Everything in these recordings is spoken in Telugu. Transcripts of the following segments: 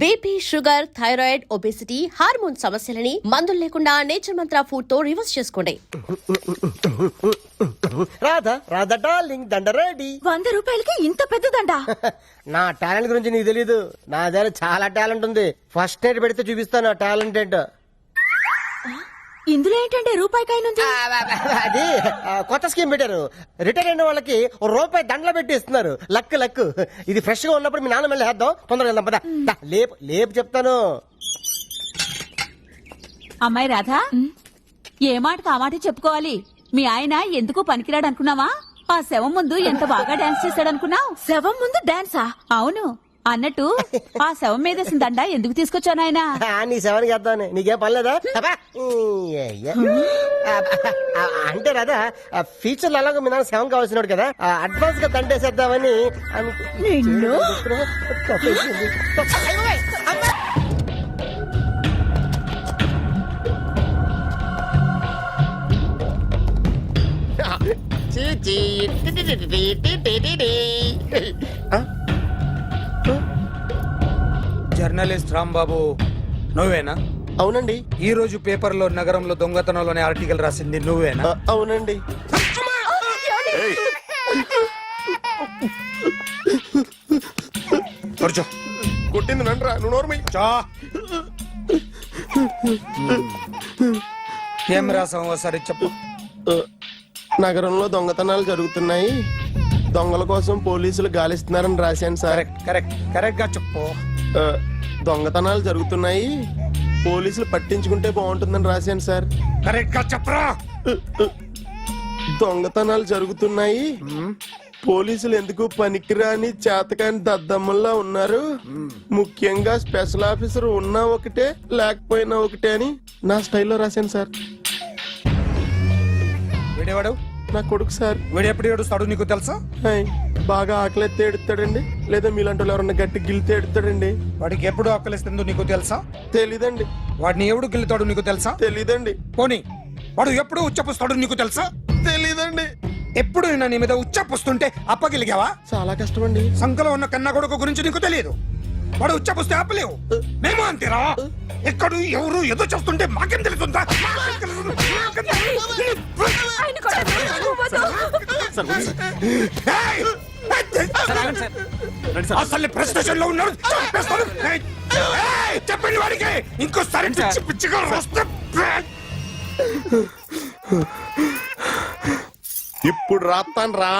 BP, sugar, thyroid, obesity, hormone సమస్యలని మందులు లేకుండా నేచర్ మంత్ర ఫుడ్ తో రివర్స్ చేసుకోండి. రాధా డార్లింగ్ దండ రెడీ. 100 రూపాయలకి ఇంత పెద్ద దండ. నా టాలెంట్ గురించి నీకు తెలీదు. నా దగ్గర చాలా టాలెంట్ ఉంది. ఫస్ట్ ఎయిడ్ పెడితే చూపిస్తాను నా టాలెంట్ ఏంటో. ఇందులో ఏంటంటే రూపాయికాయనుంది. అది కొత్త స్కీమ్ పెట్టారు. రిటైర్ అయిన వాళ్ళకి రూపాయి దండలో పెట్టి ఇస్తున్నారు. Luck luck. ఇది ఫ్రెష్ గా ఉన్నప్పుడు మీ నాన్న మళ్ళీ వేద్దాం. తొందరగా వెళ్దాం పద. లేపు లేపు చెప్తాను. అమ్మాయి రాధా, ఏ మాటకు ఆ మాట చెప్పుకోవాలి. మీ ఆయన ఎందుకు పనికిరాడు అనుకున్నావా? ఆ శవం ముందు ఎంత బాగా డాన్స్ చేశాడనుకున్నావు? శవం ముందు డాన్సా? అవును. అన్నట్టు ఆ శవం మీద దండ ఎందుకు తీసుకొచ్చాను ఆయన? నీ శవానికి వేద్దామని. నీకేం పనిలేదా? అంటే రాదా ఫ్యూచర్ లో అలాగో మీ నాన్న శవం కావాల్సినాడు కదా, అడ్వాన్స్ గా దండేసేద్దామని. జర్నలిస్ట్ రాంబాబు నువ్వేనా? అవునండి. ఈ రోజు పేపర్ లో నగరంలో దొంగతనంలోనే ఆర్టికల్ రాసింది నువ్వేనా? అవునండి. కూర్చో. కొట్టింది నండ్రా, నువ్వు నోర్మై. ఏం రాసావు ఒకసారి చెప్పు. నగరంలో దొంగతనాలు జరుగుతున్నాయి, దొంగల కోసం పోలీసులు గాలిస్తున్నారని రాశాను సార్. కరెక్ట్ కరెక్ట్ గా చెప్పు. దొంగతనాలు జరుగుతున్నాయి, పోలీసులు పట్టించుకుంటే బాగుంటుందని రాశాను సార్. కరెక్ట్ గా చెప్పరా. దొంగతనాలు జరుగుతున్నాయి, పోలీసులు ఎందుకు పనికిరాని చేతకాని దద్దమ్మల్లా ఉన్నారు, ముఖ్యంగా స్పెషల్ ఆఫీసర్ ఉన్నా ఒకటే లేకపోయినా ఒకటే అని నా స్టైల్లో రాశాను సార్. వీడేవాడు? నా కొడుకు సార్. వీడు ఎప్పుడు ఏడుస్తాడు నీకు తెలుసా? బాగా ఆకలిస్తే ఏడుస్తాడండి, లేదా మీలాంటి వాళ్ళు ఎవరన్నా గట్టి గిల్లితే ఏడుస్తాడండి. వాడికి ఎప్పుడు ఆకలిస్తుందో నీకు తెలుసా? తెలీదండి. వాడిని ఎవడు గిల్లుతాడు నీకు తెలుసా? తెలీదండి. పోనీ వాడు ఎప్పుడు ఉచ్చపుస్తాడు నీకు తెలుసా? తెలీదండి. ఎప్పుడు నీ మీద ఉచ్చపుస్తుంటే అప్పగిలిగావా? చాలా కష్టం అండి. సంకలో ఉన్న కన్న కొడుకు గురించి నీకు తెలియదు. వాడు ఉచ్చపుస్తే ఆపలేవు. మేము అంతేరా. ఎక్కడు ఎవరు ఏదో చేస్తుంటే మాకేం తెలుస్తుందా? అసలు ప్రెస్టేషన్ లో ఉన్నాడు. చెప్పండి వాడికి ఇంకోసారి పిచ్చి పిచ్చిగా వస్తే. ఇప్పుడు రాత్తాను రా.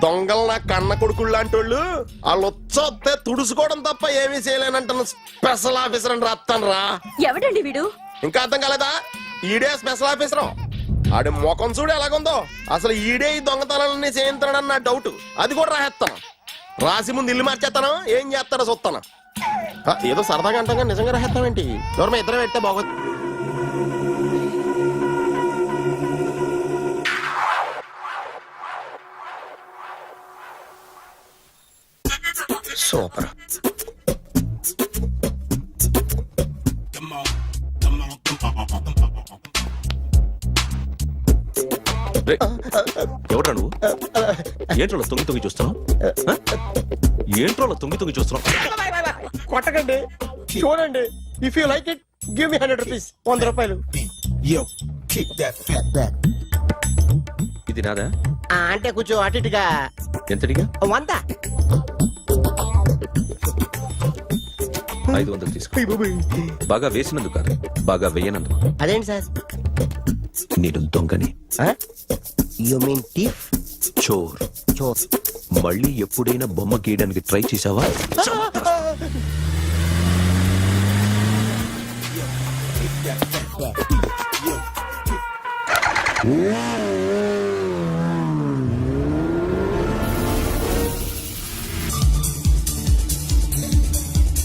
దొంగలు నా కన్న కొడుకుళ్ళు లాంటి వాళ్ళు వాళ్ళు వచ్చొస్తే తుడుచుకోవడం తప్ప ఏమీ చేయలేనంటున్న స్పెషల్ ఆఫీసర్ అని రాత్తాను రా. ఎవడండి వీడు? ఇంకా అర్థం కాలేదా? ఈడే స్పెషల్ ఆఫీసర్. ఆడి ముఖం చూడు ఎలాగుందో. అసలు ఈడే ఈ దొంగతనాలన్నీ చేయించాడని నా డౌట్. అది కూడా రాసేస్తాను. రాసి ముందు ఇల్లు మార్చేస్తాను. ఏం చేస్తాడో చూస్తాను. ఏదో సరదాగా అంటాం కానీ నిజంగా రాసేస్తామేంటి? ఎవరన్నా ఇద్దరం పెడితే బాగోదు. సూపర్. ఎవడ్రా నువ్వు? ఏంట్రోలో తొంగి తొంగి చూస్తున్నావు? ఏంట్రోలో తొంగి తొంగి చూస్తున్నావు? కొట్టకండి, చూడండి. If you like it give me 100 rupees. 100 రూపాయలు. ఇది నాదా? అంటే కొంచెం అటు ఇటుగా. ఎంతడిగా? 100. 500 తీసుకో. బాగా వేసినందుకు కాదు, బాగా వేయనందుకు. అదేంటి సార్? నేను దొంగని. You mean thief? చోర్. చోర్. మళ్ళీ ఎప్పుడైనా బొమ్మ గీయడానికి ట్రై చేసావా?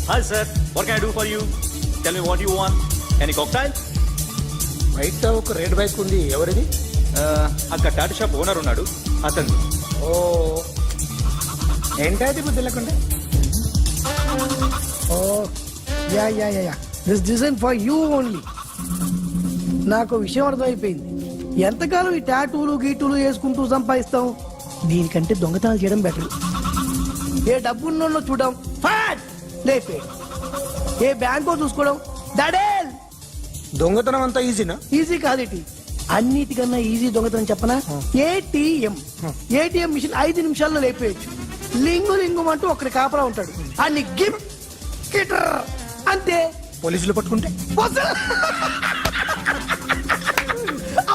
Hi sir, what can I do for you? Tell me what you want. Any cocktail? బయట ఒక రెడ్ బైక్ ఉంది. ఎవరిది? అక్కడ టాటా షాప్ ఓనర్ ఉన్నాడు, అతను. ఓ ఏంటది బుద్ధి లేకుండా? Oh yeah yeah yeah yeah this design for you only. నాకు విషయం అర్థమైపోయింది. ఎంతకాలం ఈ టాటూలు గీటూలు వేసుకుంటూ సంపాదిస్తాం? దీనికంటే దొంగతనాలు చేయడం బెటర్. ఏ డబ్బున్నోళ్ళు చూడడం లేపే ఏ బ్యాంకో చూసుకోవడం దడేల్. దొంగతనం అంతా ఈజీనా? ఈజీ కాదేటి, అన్నిటికన్నా ఈజీ దొంగతనం చెప్పనా? ఏటీఎం మిషన్ 5 నిమిషాల్లో లేపేయచ్చు. లింగు అంటూ ఒకరి కాపలా ఉంటాడు, అన్ని గిమ్ గిటర్ అంతే. పోలీసులు పట్టుకుంటే వదలు.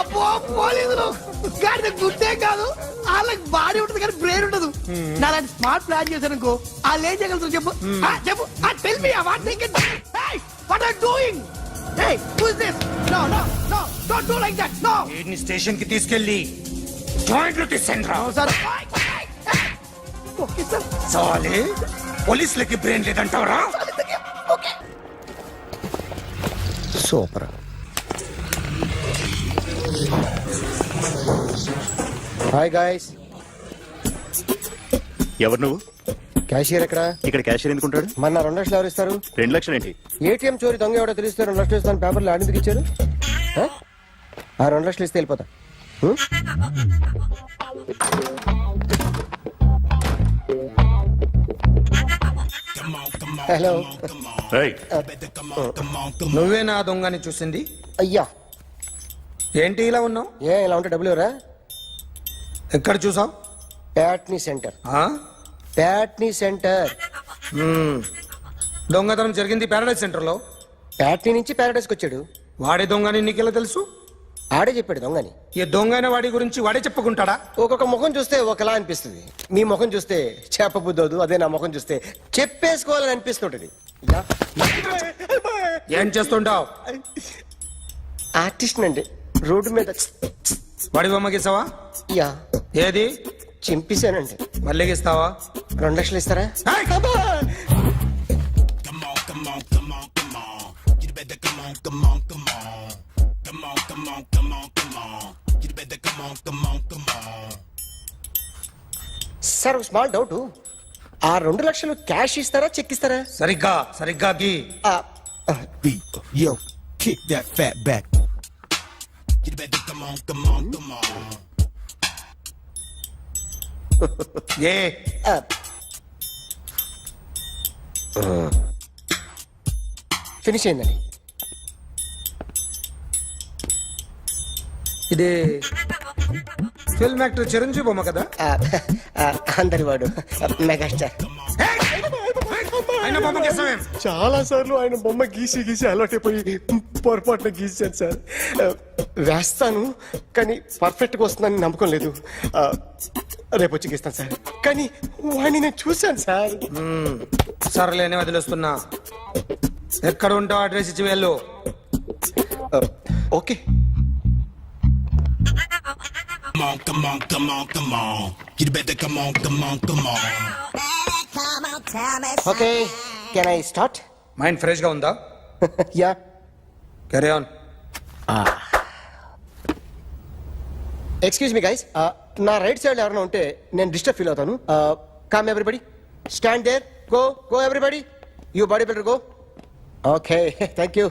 అబ్బో పోలీసులు గాడి గుర్తే కాదు, వాళ్ళకి బాడీ ఉంటుంది కానీ బ్రెయిన్ ఉండదు. నాలాంటి స్మార్ట్ ప్లాన్ చేశాను వాళ్ళు ఏం చేయగలుగుతారు చెప్పు? చెప్పు, tell me what they can. What are doing? Hey, who is this? No, don't do like that. No. వీడిని స్టేషన్ కి తీసుకెళ్లి జాయింట్లు తీసేంద్రా. No, sir. Okay, sir. సాలే పోలీసులకి బ్రెయిన్ లేదంటావరా? Okay. సూపర్. Hi guys. ఎవరు నువ్వు? క్యాషియర్ ఎక్కడ? ఇక్కడ క్యాషియర్ ఎందుకుంటాడు? మన 2 లక్షలు ఎవరు ఇస్తారు? 2 లక్షలు ఏంటి? ఏటీఎం చోరీ దొంగ ఎవడో తెలిస్తే 2 లక్షలు ఇస్తాను పేపర్లు ఆడిందుకు ఇచ్చారు. ఆ 2 లక్షలు ఇస్తే వెళ్ళిపోతా. హలో. ఏయ్, నువ్వే నా దొంగని చూసింది? అయ్యా, ఏంటి ఇలా ఉన్నావు? ఇలా ఉంటే డబ్బులు ఎవరా? ఎక్కడ చూసావు? ప్యాట్నీ సెంటర్. ప్యాట్నీ సెంటర్. దొంగతనం జరిగింది పారాడైజ్ సెంటర్ లో. ప్యాట్నీ నుంచి ప్యారడైస్కి వచ్చాడు. వాడే దొంగని నీకెలా తెలుసు? ఆడే చెప్పాడు దొంగని. ఈ దొంగైన వాడి గురించి వాడే చెప్పుకుంటాడా? ఒక్కొక్క ముఖం చూస్తే ఒకలా అనిపిస్తుంది. మీ ముఖం చూస్తే చెప్పబుద్దోదు, అదే నా ముఖం చూస్తే చెప్పేసుకోవాలని అనిపిస్తుంటది. ఏం చేస్తుంటావు? ఆర్టిస్ట్ అండి, రోడ్డు మీద. వాడి బొమ్మ గీసావా? యా, ఏది? చింపేశానండి. మళ్ళీ గీస్తావా? 2 లక్షలు ఇస్తారా? సార్, ఒక స్మాల్ డౌట్. ఆ 2 లక్షలు క్యాష్ ఇస్తారా, చెక్ ఇస్తారా? సరిగ్గా గీ. Yo, kick that fat back. You better come on. A finish అయిందండి. ఇది ఫిల్మ్ యాక్టర్ చిరంజీవి బొమ్మ కదా? అందరి వాడు మెగాస్టార్. ఆయన బొమ్మ గీసావేం? చాలా సార్లు ఆయన బొమ్మ గీసి అలవాటైపోయి పొరపాటున గీసాను సార్. వేస్తాను కానీ పర్ఫెక్ట్ గా వస్తుందని నమ్మకం లేదు. రేపు వచ్చి గీస్తాను సార్. కానీ వాడిని నేను చూశాను సార్. సర్లేనే వదిలేస్తున్నా. ఎక్కడ ఉంటావు అడ్రస్ ఇచ్చి వెళ్ళు. Okay. Come on. You better come on. Okay, can I start? Mind fresh గా ఉందా? Ya. Carry on. Excuse me guys, నా రైట్ సైడ్ ఎవరైనా ఉంటే నేను డిస్టర్బ్ ఫీల్ అవుతాను. Come everybody, stand there. Go everybody. You body builder go. Okay, thank you.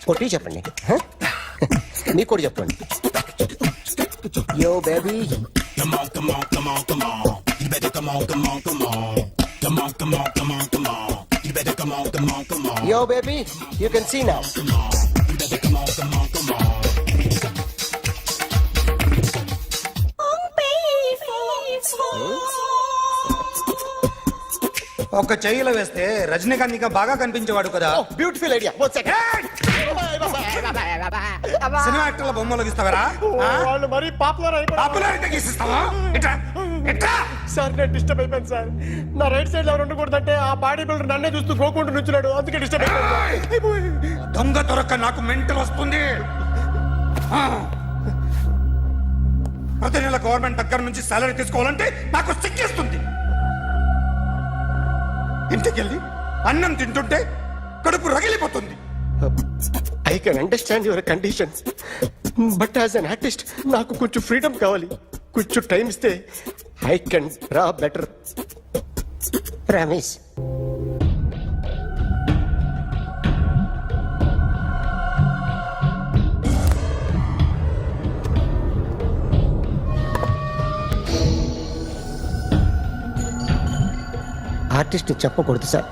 కొట్టి చెప్పండి. నీకు కూడా చెప్పండి. Yo baby. Come on. You better come on. Come on. You better come on. Yo baby, you can see now. You better come on. ఒక చెయ్యిలో వేస్తే రజనీకాంత్ ఇంకా బాగా కనిపించేవాడు కదా. Beautiful idea. One second. Cinema యాక్టర్ల బొమ్మలు గీస్తావరా? వాళ్ళు మరీ పాపులర్ పాపులారిటీ గీసిస్తావా? ఇట్రా. సార్, నేను డిస్టర్బ్ అయిపోయాను సార్. నా రైట్ సైడ్ ఎవరు ఉండకూడదంటే ఆ బాడీ బిల్డర్ నన్నే చూస్తూ గోకుంటూ నుంచున్నాడు, అందుకే డిస్టర్బ్ అయిపోయాను. దొంగ దొరక్క నాకు మెంటల్ వస్తుంది. ప్రతి నెల గవర్నమెంట్ దగ్గర నుంచి సాలరీ తీసుకోవాలంటే నాకు సిగ్గేస్తుంది. ఇంటికెళ్ళి అన్నం తింటుంటే కడుపు రగిలిపోతుంది. I can understand your conditions, but as an artist నాకు కొంచెం ఫ్రీడమ్ కావాలి. కొంచెం టైం ఇస్తే I can draw better. Ramesh. Artist చెప్పకూడదు sir.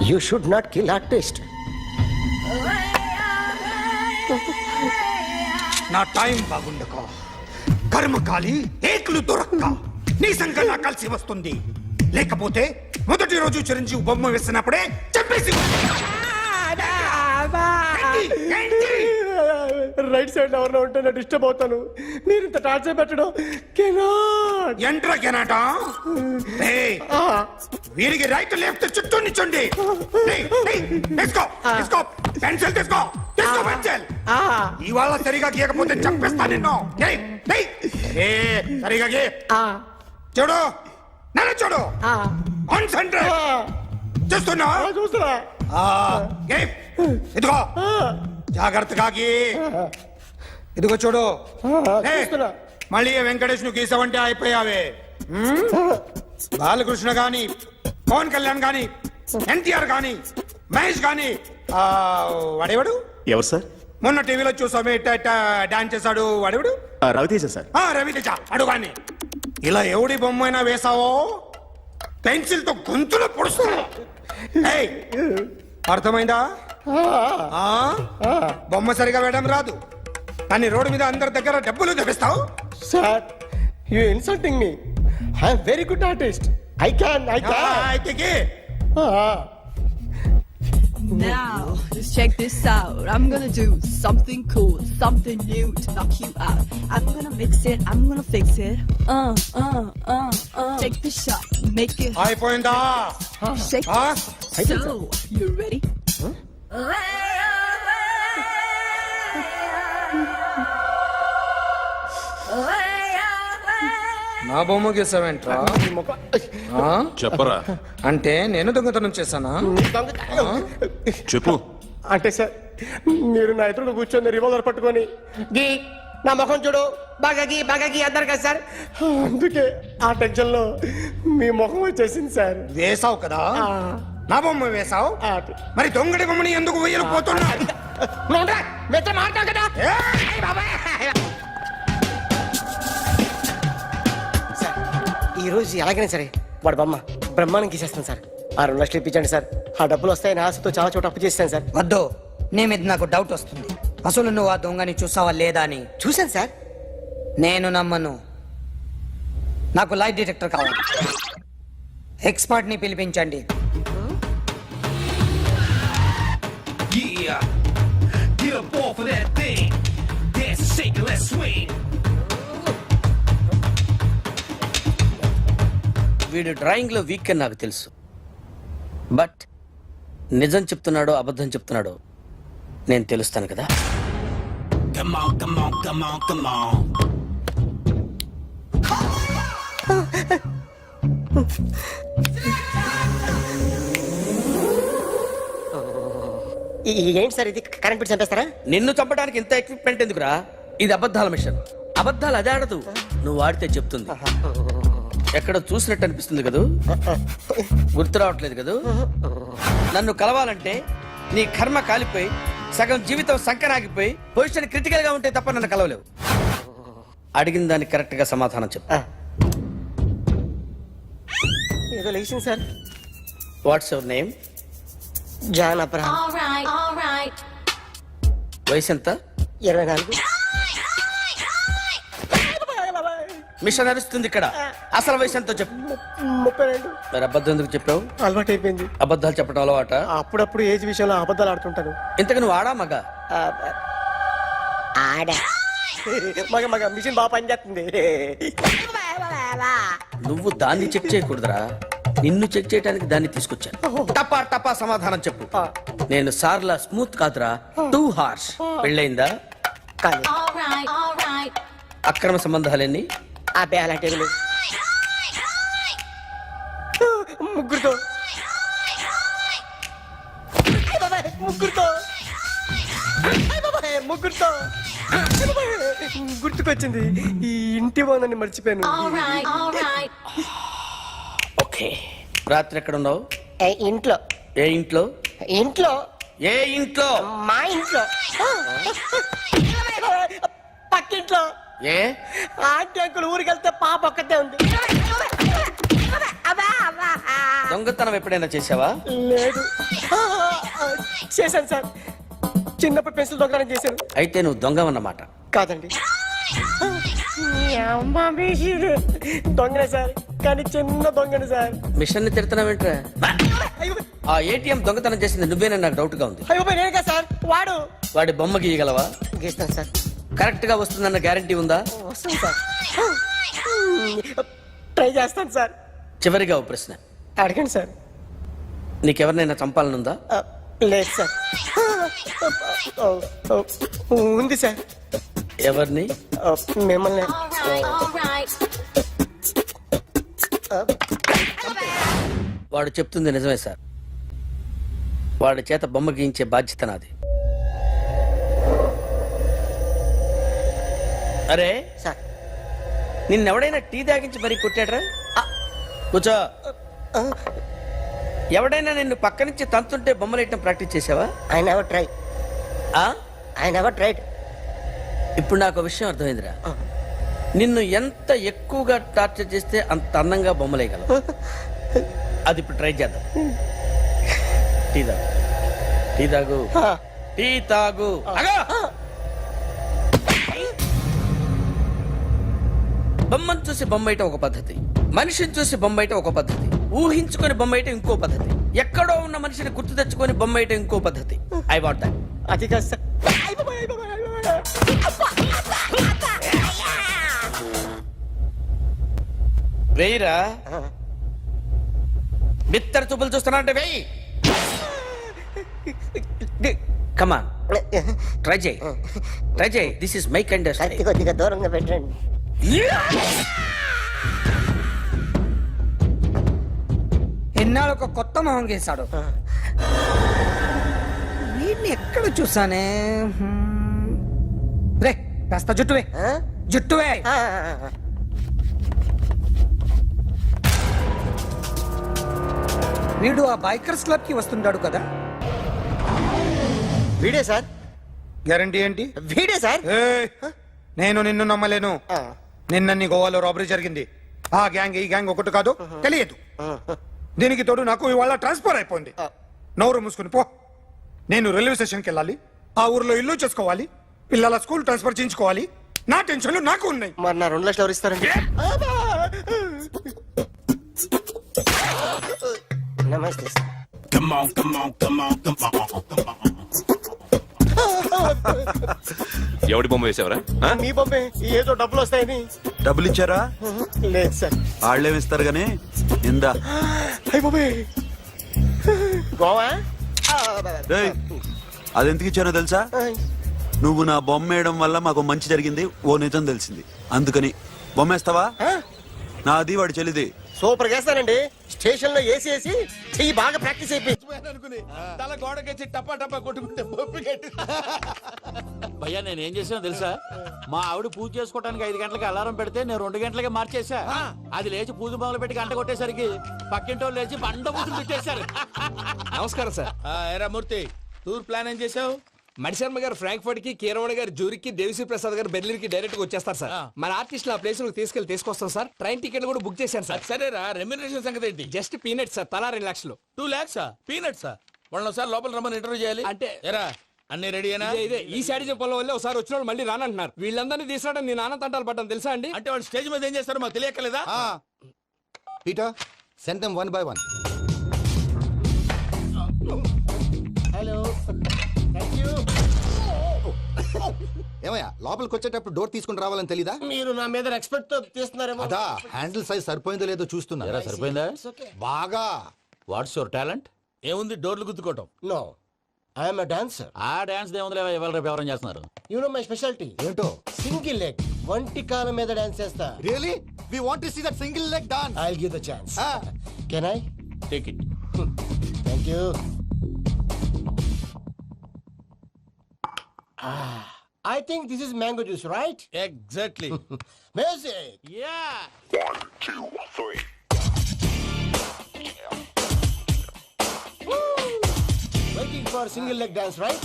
You should not kill artist. నా టైం బాగుండకో కర్మకాలి ఏకులు దొరక్క నీ సంకల్లా కలిసి వస్తుంది. లేకపోతే మొదటి రోజు చిరంజీవి బొమ్మ వేసినప్పుడే చెప్పేసి రైట్ సైడ్ ఎవరిలో ఉంటే నేను డిస్టర్బ్ అవుతాను. మీరు ఇంత టార్చర్ పెట్టడం కెనాట్. ఎంట్రా కెనాట వీరికి రైట్ లెఫ్ట్ చుట్టూ నిచ్చండి. తీసుకో తీసుకో పెన్సిల్ తీసుకో తీసుకో పెన్సిల్. ఇవాళ సరిగా గీయకపోతే చంపేస్తా నిన్ను. సరిగా గీ చూడు నన్ను చూడు కాన్సంట్రేట్ చూస్తున్నా చూస్తున్నా. ఇదిగో జాగ్రత్తగా గీ. ఇదిగో చూడు చూస్తున్నా. మళ్ళీ వెంకటేష్ ను గీసావంటే అయిపోయావే. బాలకృష్ణ గాని పవన్ కళ్యాణ్ గాని ఎన్టీఆర్ గాని మహేష్ గాని వాడేవాడు ఎవరు సార్? మొన్న టీవీలో చూసామే డాన్స్ చేశాడు వాడేవాడు? రవితేజ సార్. రవితేజ అడుగాని. ఇలా ఎవడి బొమ్మ అయినా వేసావో పెన్సిల్ తో గొంతులో పొడుస్తావు. అర్థమైందా? బొమ్మ సరిగా వేయడం రాదు కానీ రోడ్డు మీద అందరి దగ్గర డబ్బులు తెప్పిస్తావు. Sir you insulting me. I am very good artist. I can అయితే Now, just check this out. I'm gonna do something cool, something new to knock you out. I'm gonna mix it, I'm gonna fix it. Take the shot, make it అయిపోయిందా? shake. So, you ready? నా బొమ్మ గీసావేంట్రా? చెప్పరా. అంటే నేను దొంగతనం చేశానా? చెప్పు. అంటే సార్ మీరు నా ఎదురు కూర్చొని రివాల్వర్ పట్టుకొని గీ నా ముఖం చూడు బాగా గీ అన్నారు కదా సార్. అందుకే ఆ టెన్షన్ లో మీ ముఖం వచ్చేసింది సార్. వేసావు కదా నా బొమ్మ వేసావు. మరి దొంగడి బొమ్మని ఎందుకు వేయలేకపోతున్నా? ఈ రోజు ఎలాగైనా సరే వాడు బొమ్మ బ్రహ్మాండం గీసేస్తాను సార్. 6 లక్షలు ఇప్పించండి సార్. ఆ డబ్బులు వస్తాయని ఆశతో చాలా చోట అప్పు చేస్తాను సార్. వద్దు, నీ మీద నాకు డౌట్ వస్తుంది. అసలు నువ్వు ఆ దొంగని చూసావా లేదా అని. చూశాను సార్. నేను నమ్మను. నాకు లైట్ డిటెక్టర్ కావాలి. ఎక్స్పర్ట్ ని పిలిపించండి. Yeah, get up off of that thing. Dance and shake and let's swing. వీడు డ్రాయింగ్ లో వీక్ అని నాకు తెలుసు. బట్ నిజం చెప్తున్నాడో అబద్ధం చెప్తున్నాడో నేను తెలుస్తాను కదా. Come on, come on, come on, come on. ఏంటి సార్ ఇది? కరెంట్ బిల్ చంపేస్తారా? నిన్ను చంపడానికి ఇంత ఎక్విప్మెంట్ ఎందుకురా? ఇది అబద్ధాల మిషన్. అబద్ధాలు అదే ఆడదు, నువ్వు ఆడితే చెప్తుంది. ఎక్కడ చూసినట్టు అనిపిస్తుంది కదూ? గుర్తు రావట్లేదు కదూ? నన్ను కలవాలంటే నీ కర్మ కాలిపోయి సగం జీవితం సంకరాగిపోయి పొజిషన్ క్రిటికల్ గా ఉంటే తప్ప నన్ను కలవలేవు. అడిగిన దానికి కరెక్ట్ గా సమాధానం చెప్పు. ఏదో లేచింది sir. What's your name? John Abraham. వయసు ఎంత? 24. మిషన్ నడుస్తుంది ఇక్కడ. అసలు వయసు ఎంతో చెప్పు. 32. మరి అబద్ధం ఎందుకు చెప్పావు? అలవాటు అయిపోయింది. అబద్ధాలు చెప్పడం అలవాట? అప్పుడప్పుడు ఏజ్ విషయంలో అబద్ధాలు ఆడుతుంటాను. ఇంతకు నువ్వు ఆడా మగ? ఆడా. మగ మిషన్ బాగా పనిచేస్తుంది. నువ్వు దాన్ని చెక్ చేయకూడదురా, నిన్ను చెక్ చేయడానికి దాన్ని తీసుకొచ్చాను. టపా టపా సమాధానం చెప్పు. నేను సార్లా స్మూత్ కాదురా, టూ హార్ష్. పెళ్ళయిందా? కానీ అక్రమ సంబంధాలన్నీ? అబ్బే అలాంటి ముగ్గురుతో ముగ్గురుతో గుర్తుకొచ్చింది. ఈ ఇంటి బాగుందని మర్చిపోయాను. ఓకే. రాత్రి ఎక్కడ ఉన్నావు? ఇంట్లో. ఏ ఇంట్లో? ఇంట్లో. ఏ ఇంట్లో? మా ఇంట్లో. పక్కింట్లో. ఏ ఆంటీ అంకుల్ ఊరికి వెళ్తే పాప ఒక్కతే ఉంది. దొంగ దొంగతనం ఎప్పుడైనా చేసావా? లేదు. చేశాను సార్, చిన్నప్పుడు పెన్సిల్ దొంగతనం చేశాను. అయితే నువ్వు దొంగవన్నమాట. కాదండి, దొంగనే సార్, కానీ చిన్న దొంగని సార్. మిషన్ ని తిడుతున్నావేంట్రా? ఆ ఏటీఎం దొంగతనం చేసింది నువ్వేనని నాకు డౌట్ గా ఉంది. అయ్యో నేను కదా సార్, వాడి బొమ్మ గీయగలవా? గీస్తాను సార్. కరెక్ట్ గా వస్తుందన్న గ్యారంటీ ఉందా? వస్తాను సార్, ట్రై చేస్తాను సార్. చివరిగా ఓ ప్రశ్న అడగండి సార్. నీకెవరినైనా చంపాలనుందా? లేదు సార్. ఉంది సార్. ఎవరిని? మిమ్మల్ని. వాడు చెప్తుంది నిజమే సార్. వాడి చేత బొమ్మ గీయించే బాధ్యత నాది. అరే సార్, నిన్నెవడైనా టీ తాగించి మరీ కొట్టాడ్రా? కూర్చో. ఎవడైనా నిన్ను పక్క నుంచి తంతుంటే బొమ్మలేయటం ప్రాక్టీస్ చేసావా? I never try. I never tried. ఇప్పుడు నాకు విషయం అర్థమైందిరా. నిన్ను ఎంత ఎక్కువగా టార్చర్ చేస్తే అంత అందంగా బొమ్మలేయగలవు. అది ఇప్పుడు ట్రై చేద్దాం. టీ తాగు, టీ తాగు, టీ తాగు. బొమ్మను చూసి బొమ్మయటం ఒక పద్ధతి, మనిషిని చూసి బొమ్మయటం ఒక పద్ధతి, ఊహించుకొని బొమ్మయటం ఇంకో పద్ధతి, ఎక్కడో ఉన్న మనిషిని గుర్తు తెచ్చుకొని బొమ్మయటం ఇంకో పద్ధతి. I want that. అది కాదు సార్. వేయిరా. బిత్తర చూపులు చూస్తున్నా అంటే వేయి. కమాన్, ట్రై చేయి, ట్రై చేయి. This is my kind of style. కొద్దిగా దూరంగా పెట్టండి. ఎన్నాళ్ళు ఒక కొత్త మొహం గీశాడు. వీడిని ఎక్కడ చూసానే? రే కాస్త జుట్టువే, జుట్టువే. వీడు ఆ బైకర్స్ క్లబ్ కి వస్తుంటాడు కదా? వీడే సార్. గ్యారంటీ ఏంటి? వీడే సార్. నేను నిన్ను నమ్మలేను. నిన్న గోవాలో రాబరీ జరిగింది. ఆ గ్యాంగ్ ఈ గ్యాంగ్ ఒకటి కాదు, తెలియదు. దీనికి తోడు నాకు ఇవాళ ట్రాన్స్ఫర్ అయిపోయింది. నోరు మూసుకుని పో. నేను రైల్వే స్టేషన్కి వెళ్ళాలి, ఆ ఊర్లో ఇల్లు చేసుకోవాలి, పిల్లల స్కూల్ ట్రాన్స్ఫర్ చేయించుకోవాలి. నా టెన్షన్లు నాకు ఉన్నాయి. మరి నా 2 లక్షలు ఎవరు ఇస్తారండి? నమస్తే సార్. ఎవడి బొమ్మ వేసావరా? మీ బొమ్మే. ఏదో డబ్బులు వస్తాయని. డబ్బులు ఇచ్చారా? లేదు సార్. వాళ్ళేమిస్తారు గానీ ఇందా. అయ్య బాబే, గోవా. అదెందుకు ఇచ్చానో తెలుసా? నువ్వు నా బొమ్మ వేయడం వల్ల మాకు మంచి జరిగింది, ఓ నిజం తెలిసింది. అందుకని బొమ్మేస్తావా? నాది వాడి చెల్లిది. సూపర్ చేస్తానండి. స్టేషన్ లో ఏసీ వేసి చెయ్యి బాగా ప్రాక్టీస్ అయిపోయింది. తల గోడకొచ్చి టపా టపా కొట్టుకుంటే భయ్యా నేనేం చేసానో తెలుసా? మా ఆవిడ పూజ చేసుకోవడానికి 5 గంటలకి అలారం పెడితే నేను 2 గంటలకి మార్చేసా. అది లేచి పూజ మొదలు పెట్టి గంట కొట్టేసరికి పక్కింటోళ్ళు లేచి బండ పూజలు పెట్టేశారు. నమస్కారం సార్. ఎరా మూర్తి, టూర్ ప్లాన్ ఏం చేసావు? మణిశర్మ గారు ఫ్రాంక్ఫర్ట్ కి, కీరవాణి గారు జూరిక్ కి, దేవిశ్రీ ప్రసాద్ గారు బెర్లిన్ కి డైరెక్ట్ గా వచ్చేస్తారు సార్. మన ఆర్టిస్ట్ ఆ ప్లేస్ తీసుకొస్తాం సార్. ట్రైన్ టికెట్ కూడా బుక్ చేశాను సార్. సరేరా, రెమ్యూనరేషన్ సంగతి ఏంటి? జస్ట్ పీనట్ సార్, తలా 2 లక్షలు. 2 lakhs పీనట్సా? వాళ్ళని ఒకసారి లోపల రమ్మని ఇంటర్వ్యూ చేయాలి. అంటే ఎరా అన్ని రెడీ అయినా? ఇదే ఈ శాడీ చెప్పడం వల్ల ఒకసారి వచ్చిన వాళ్ళు మళ్ళీ రానంటున్నారు. వీళ్ళందరినీ తీసుకురావడం నేను నాన్న తంటాలు పడ్డాను తెలుసా అండి. అంటే వాళ్ళు స్టేజ్ మీద ఏం చేస్తారో మాకు తెలియక్కలేదా? Peter, send them 1 by 1. Hello, thank you. ఏమయ్యా, లోపలికి వచ్చేటప్పుడు డోర్ తీసుకుని రావాలని తెలీదా? మీరు నా మీద ఎక్స్పెక్ట్ తో తీస్తున్నారేమో. అదా హ్యాండిల్ సైజ్ సరిపోయిందో లేదో చూస్తున్నా. ఎరా సరిపోయిందా? బాగా. What's your talent? ఏముంది డోర్లు గుద్దుకోవటం? No, I'm a dancer. ఆ డాన్స్ దేవుందిలే, ఇవాళ రేపు ఎవరైనా చేస్తున్నారు. You know my specialty. ఏంటో? సింగిల్ లెగ్, వంటి కాలం మీద డాన్స్ చేస్తా. Really? We want to see that single leg dance. I'll give the chance. Can I? Take it. Thank you. I think this is mango juice, right? Exactly. Music. Yeah. 1 2 3. Waiting for single leg dance, right?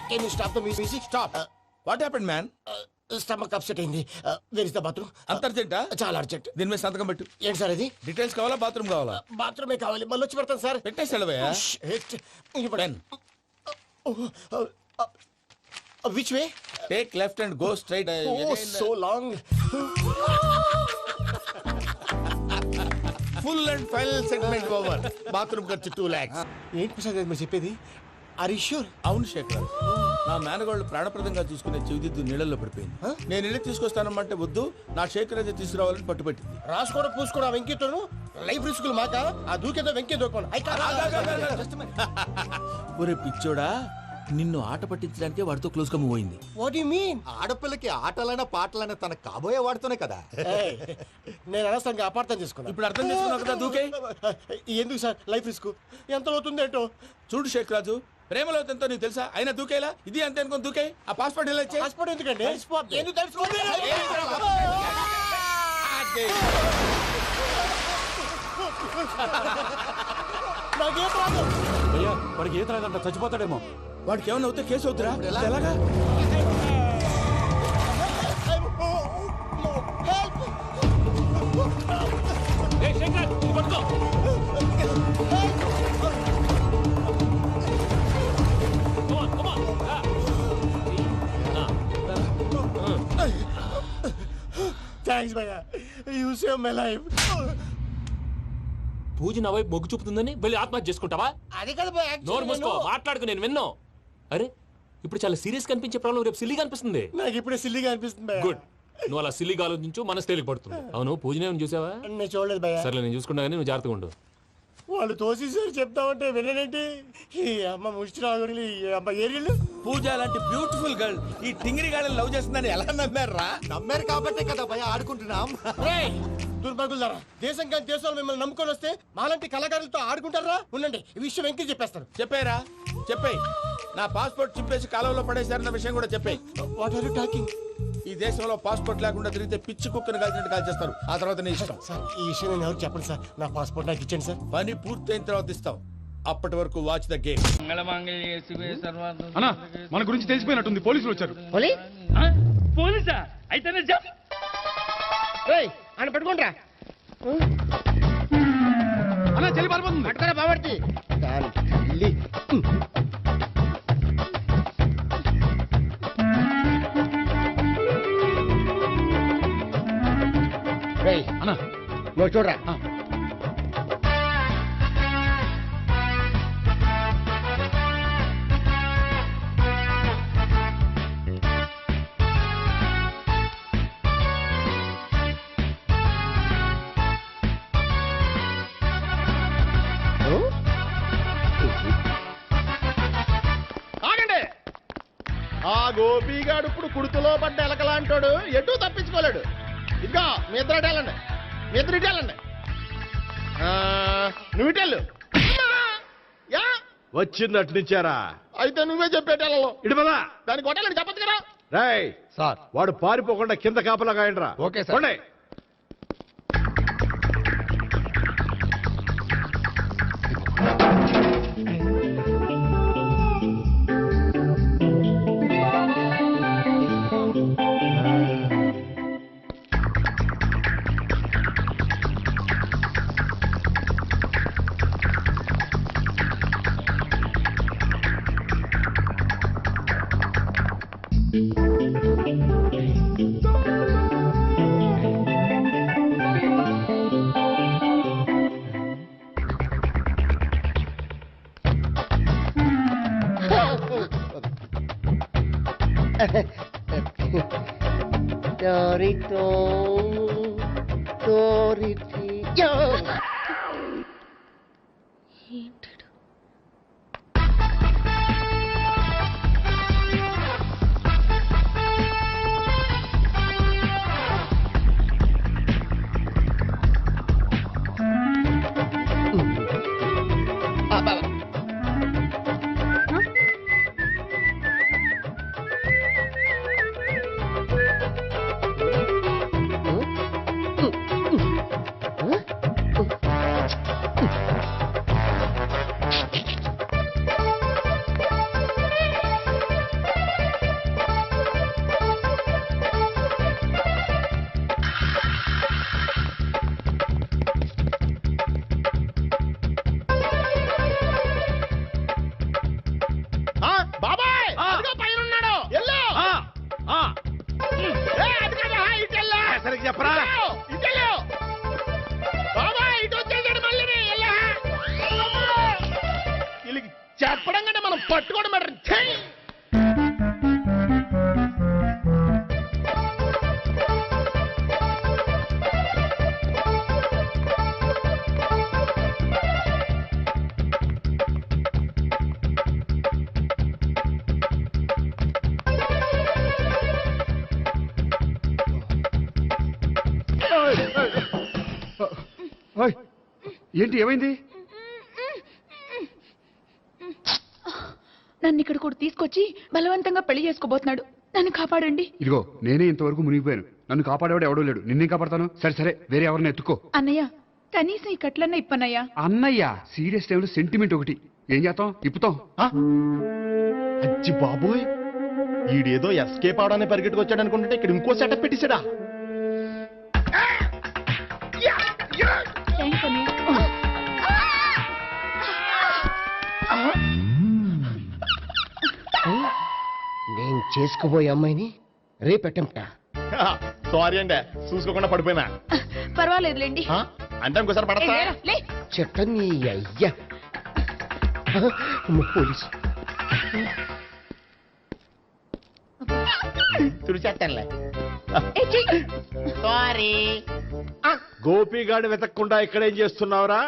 Can you stop the music? Stop. What happened, man? Stomach upset అయింది. Where is the bathroom? అంత అర్జెంటా? చాలా అర్జెంట్. దీని మీద సంతకం పెట్టు. ఏంటి సార్ ఇది? డీటెయిల్స్ కావాలా బాత్రూమ్ కావాలా? బాత్రూమే కావాలి. మళ్ళీ వచ్చి పెడతాను సార్. పెట్టేసి వెళ్ళవయ్యా. Pen. Which way? Take left and go straight. So long. Full and final segment over. Bathroom ఖర్చు 2 lakhs. ఏంటి ప్రసాద్ గారు మీరు చెప్పేది? Are you sure? అవును శేఖర్, నా మేనగాళ్ళు ప్రాణప్రదంగా చూసుకునే చెవిదిద్దు నీళ్ళల్లో పడిపోయింది. నేను ఇల్లు తీసుకొస్తానమ్మంటే వద్దు, నా శేఖర్ అయితే తీసుకురావాలని పట్టుబట్టింది. రాసుకోవడం పూసుకోవడం వెంకీతోను లైఫ్ రిస్కులు మాక. ఆ దూకేదో వెంకీ దూకోను. ఒరే పిచ్చోడా, నిన్ను ఆట పట్టించడానికి వాడితో క్లోజ్ గా మూవ్ అయింది. What you mean? ఆడపిల్లకి ఆటలైనా పాటలైనా తన కాబోయే వాడితోనే కదా. నేను అనవసరంగా అపార్థం చేసుకున్నా. ఇప్పుడు అర్థం చేసుకున్నావు కదా, దూకే. ఎందుకు సార్ లైఫ్ రిస్క్? ఎంత అవుతుంది ఏంటో. చూడు శేఖ్ రాజు, ప్రేమలో ఎంతో నీకు తెలుసా? అయినా దూకేలా ఇది అంతే అనుకుని దూకే. ఆ పాస్పోర్ట్ ఎలా ఇచ్చే? పాస్పోర్ట్ ఎందుకండి? ఎందుకు తెలుసుకోండి. నాకేం ప్రాబ్లం? వాడికి ఈత రాదంట, చచ్చిపోతాడేమో. వాడికి ఏమైనా అవుతే కేసు అవుతురా? ఎలాగా? థ్యాంక్స్ భయ్యా, యూ సేవ్ మై లైఫ్. పూజ నా వైపు మొగ్గు చూపుతుందని వెళ్ళి ఆత్మహత్య చేసుకుంటావా? అది కదా భయ్యా, నోరు మూసుకో, మాట్లాడుకు, నేను విన్నో. అరే ఇప్పుడు చాలా సీరియస్ కనిపించే ప్రాబ్లం రేపు సిల్లీగా అనిపిస్తుంది. నాకు ఇప్పుడే సిల్లీగా అనిపిస్తుంది భయ్యా. గుడ్, నువ్వు అలా సిల్లీగా ఆలోచించు, మనసు తేలిక పడుతుంది. అవును, పూజనే చూసావా? నేను చూడలేదు భయ్యా. సర్లే, నేను చూసుకుంటా కానీ నువ్వు జాగ్రత్తగా ఉండు. వాళ్ళు తోసేసారు చెప్తామంటే విననేంటి? ఈ అమ్మ ముష్టి రాగుడి, ఈ అమ్మ ఏరియలు. పూజ లాంటి బ్యూటిఫుల్ గర్ల్ ఈ టింగిరి గాడిని లవ్ చేస్తుందని ఎలా నమ్మారా? నమ్మారు కాబట్టే కదా భయ ఆడుకుంటున్నాం. దుర్భగులారా, దేశం కానీ దేశాలు మిమ్మల్ని నమ్ముకొని వస్తే మాలాంటి కళాకారులతో ఆడుకుంటారా? ఉండండి, ఈ విషయం వెంకీ చెప్పేస్తాను. చెప్పారా? చెప్పేయ్. నా పాస్పోర్ట్ చింపేసి కాలంలో పడేశారన్న విషయం కూడా చెప్పేయ్. What are you talking? ఈ దేశంలో పాస్పోర్ట్ లేకుండా తిరిగితే పిచ్చి కుక్కను కాల్చినట్టు కాల్చేస్తారు. ఆ తర్వాత నీ ఇష్టం. సార్ ఈ విషయం నేను ఎవరు చెప్పండి సార్. నా పాస్పోర్ట్ నాకు ఇచ్చండి సార్. పని పూర్తయిన తర్వాత ఇస్తాం. అప్పటి వరకు వాచ్ ద గేమ్. అన్నా, మన గురించి తెలిసిపోయినట్టుంది, పోలీసులు వచ్చారు. పోలీసా? అయితేనే ఆయన పెట్టుకుంటా అన్నా, చెల్లి పారిపోతుంది. పట్టుకురా బాబర్తి. అన్నా, నువ్వు చూడరా. ఆగండి. ఆ గోపిగాడు ఇప్పుడు కుడుతులో పడ్డ ఎలకలాంటాడు, ఎటు తప్పించుకోలేడు. ఇదిగో మీ ఇద్దరు ఇటెళ్ళండి, మీ ఇద్దరు ఇటెళ్ళండి. నువ్వు ఇటెళ్ళు. యా వచ్చిందట్టు నుంచారా? అయితే నువ్వే చెప్పేటెళ్ళలో ఇటు పదా. దానికి కొట్టాలని చెప్పచ్చు కదా. రేయ్ సార్, వాడు పారిపోకుండా కింద కాపలా కాయండిరా. Okay sir. ఏంటి ఏమైంది? నన్ను ఇక్కడ కూడా తీసుకొచ్చి బలవంతంగా పెళ్లి చేసుకోబోతున్నాడు. నన్ను కాపాడండి. ఇదిగో నేనే ఇంతవరకు మునిగిపోయాను. నన్ను కాపాడేవాడు ఎవడో లేడు. నిన్నేం కాపాడతాను? సరే సరే, వేరే ఎవరిని ఎత్తుకో. అన్నయ్య, కనీసం ఈ కట్లన్నా ఇప్పన్నయ్యా. అన్నయ్య సీరియస్ టైంలో సెంటిమెంట్ ఒకటి. ఏం చేస్తాం? ఇప్పుతాం. అచ్చి బాబోయ్, ఈడేదో ఎస్కేప్ అవడానికి పరిగెట్టుకొచ్చాడు అనుకుంటే ఇక్కడ ఇంకో సెటప్ పెట్టేశాడా? థ్యాంక్స్ అన్నయ్య. నేను చేసుకోబోయే అమ్మాయిని రేపెట్టంటా. సారీ అండి, చూసుకోకుండా పడిపోయినా. పర్వాలేదులేండి. అంటే ఇంకోసారి పడతా లే. చెట్ట నీ అయ్యా. పోలీసు తుడిచేస్తానులే. సారీ. గోపిగాడు వెతక్కుండా ఇక్కడేం చేస్తున్నావురా?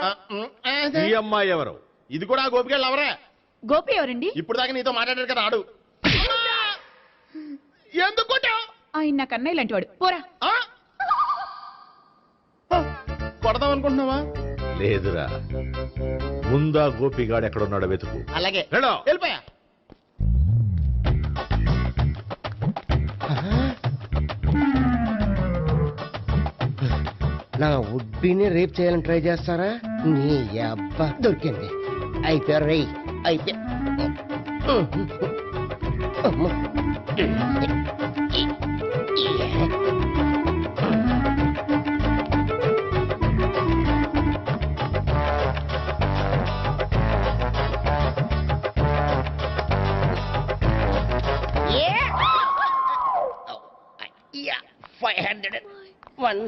ఈ అమ్మాయి ఎవరు? ఇది కూడా గోపిగాళ్ళు ఎవరే? గోపి ఎవరండి? ఇప్పుడు దాకా నీతో మాట్లాడారు కదా ఆడు. ఎందుకు ఆయన నాకు అన్నయ్య లాంటి వాడు. పోరా. కొడదాం అనుకుంటున్నావా? లేదురా, ముందా గోపిగాడు ఎక్కడున్నాడో వెతుకు. అలాగే రెడో. వెళ్ళిపోయా. నా ఉడ్బీని రేప్ చేయాలని ట్రై చేస్తారా? నీ అబ్బా దొరికింది. అయిపోయారు రేయ్, అయిపోయా. $501